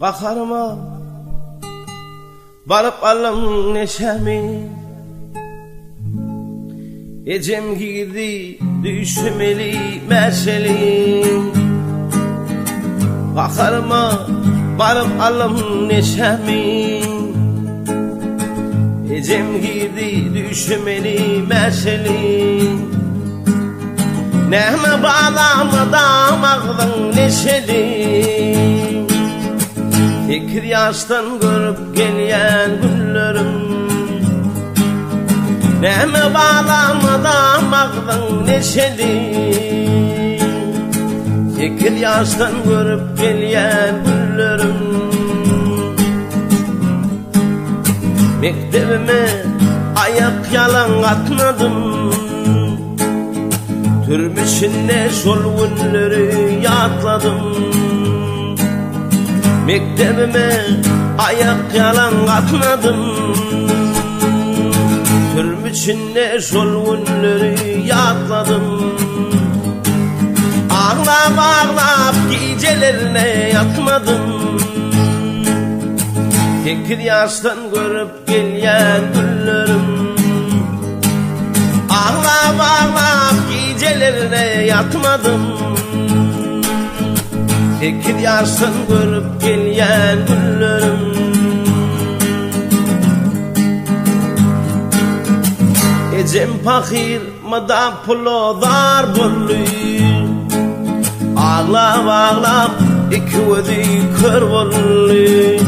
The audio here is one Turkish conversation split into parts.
Bakarıma varıp alım neşemi, ecem girdi düşmeli meşeli. Bakarıma varıp alım neşemi, ecem girdi düşmeli meşeli. Nehme bağlamadan ağdın neşeli, tekir yaştan görüp gelen günlerim. Nehme bağlamadan ağdın neşeli, tekir yaştan görüp gelen günlerim. Mektebime ayak yalan atmadım, türbüşünde şol günleri yatladım. Mektebime ayak yalan atmadım, türbüşünde şol günleri yatladım. Ağlap ağlap gecelerine yatmadım, tekir yaştan görüp gelen günlerim. Ağlap ağlap gecelerine yatmadım, tekir yaştan görüp gelen günlerim. Ecem fakir mada pulo dar bollu, ağlap ağlap iki ödü kör bollu.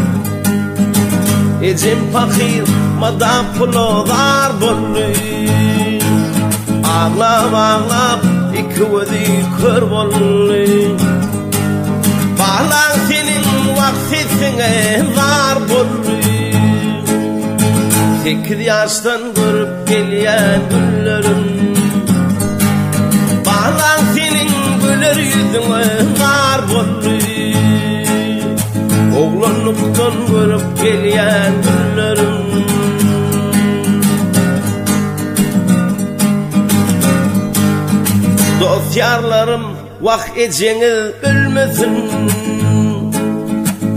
Ecem fakir mada pulo dar bollu, ağlap ağlap iki ödü kör bollu. Bağlan senin vaktine var bollu, tekir yaştan görüp gelen günlerim. Bağlan senin güler yüzüne var bollu, oğlanlıktan görüp gelen günlerim. Dostyarlarım vak eceni ölmesin,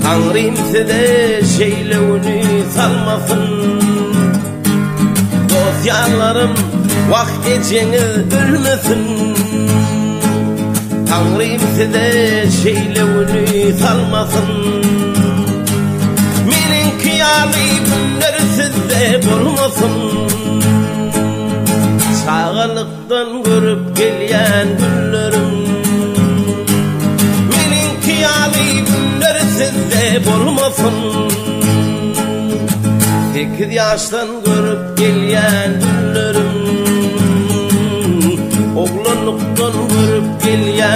Tanrım size şeylevini salmasın. Dostyarlarım vak eceni ölmesin, Tanrım size şeylevini salmasın. Menin kıyali günler sizde bulmasın, sağlıktan görüp gelen günlerim. Menin kıyali günler sizde bulmasın, tekir yaştan görüp gelen günlerim. Oğlanlıktan görüp gelen